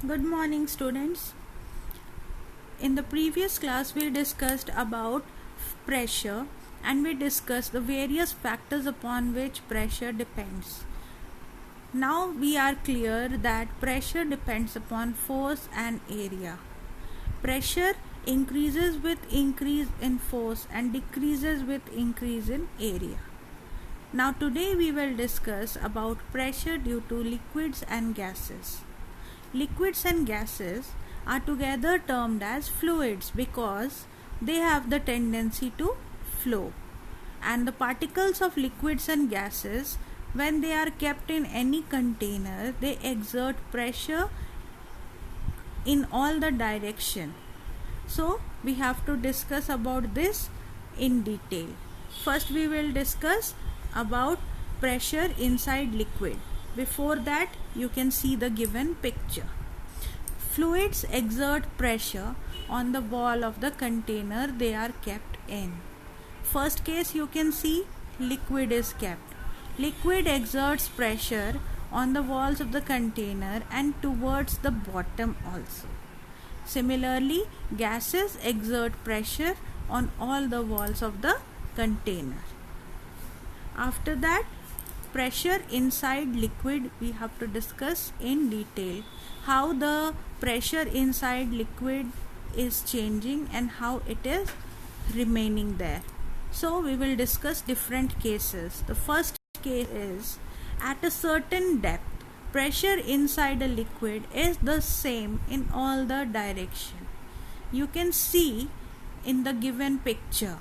Good morning, students. In the previous class we discussed about pressure and we discussed the various factors upon which pressure depends. Now we are clear that pressure depends upon force and area. Pressure increases with increase in force and decreases with increase in area. Now today we will discuss about pressure due to liquids and gases. Liquids and gases are together termed as fluids because they have the tendency to flow, and the particles of liquids and gases, when they are kept in any container, they exert pressure in all the direction. So we have to discuss about this in detail. First we will discuss about pressure inside liquid. Before that, you can see the given picture. Fluids exert pressure on the wall of the container they are kept in. First case, you can see liquid is kept. Liquid exerts pressure on the walls of the container and towards the bottom also. Similarly, gases exert pressure on all the walls of the container. After that, pressure inside liquid, we have to discuss in detail how the pressure inside liquid is changing and how it is remaining there. So we will discuss different cases. The first case is at a certain depth, pressure inside a liquid is the same in all the direction. You can see in the given picture,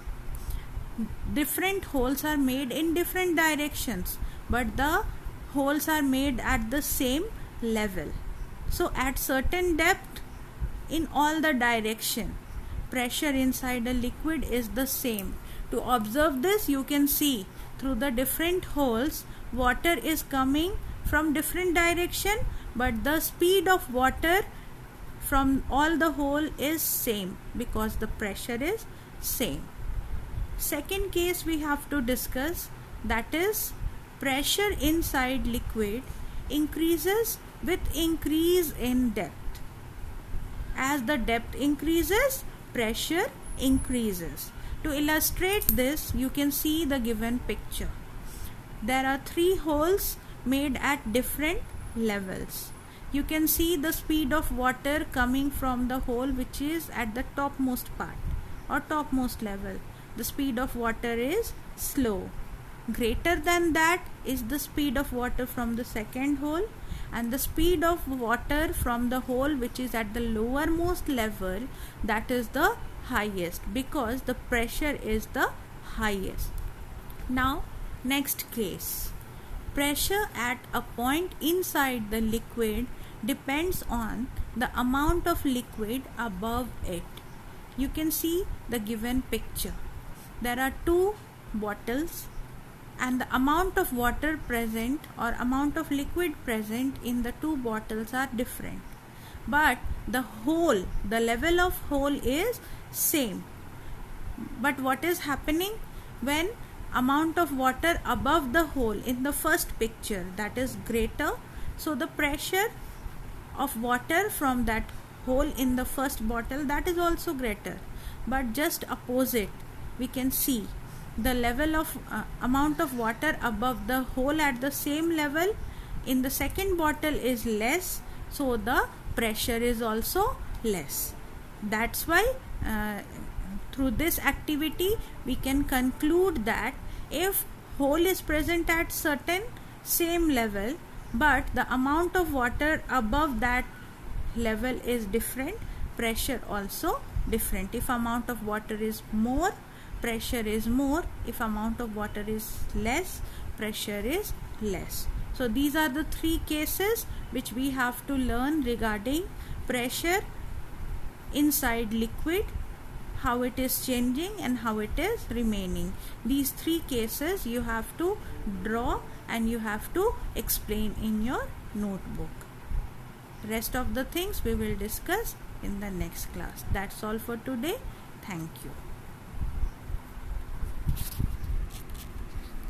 different holes are made in different directions, but the holes are made at the same level. So at certain depth in all the direction, pressure inside a liquid is the same. To observe this, you can see through the different holes, water is coming from different direction, but the speed of water from all the hole is same because the pressure is same. Second case we have to discuss, that is pressure inside liquid increases with increase in depth. As the depth increases, pressure increases. To illustrate this, you can see the given picture. There are 3 holes made at different levels. You can see the speed of water coming from the hole which is at the topmost part or topmost level. The speed of water is slow. Greater than that is the speed of water from the second hole, and the speed of water from the hole which is at the lowermost level, that is the highest because the pressure is the highest. Now next case, pressure at a point inside the liquid depends on the amount of liquid above it. You can see the given picture. There are 2 bottles and the amount of water present or amount of liquid present in the 2 bottles are different, but the level of hole is same. But what is happening when amount of water above the hole in the first picture, that is greater, so the pressure of water from that hole in the first bottle, that is also greater. But just opposite, we can see the level of amount of water above the hole at the same level in the second bottle is less, so the pressure is also less. That's why through this activity we can conclude that if hole is present at certain same level but the amount of water above that level is different, pressure also different. If amount of water is more, pressure is more. If amount of water is less, pressure is less. So these are the 3 cases which we have to learn regarding pressure inside liquid, how it is changing and how it is remaining. These 3 cases you have to draw and you have to explain in your notebook. Rest of the things we will discuss in the next class. That's all for today. Thank you.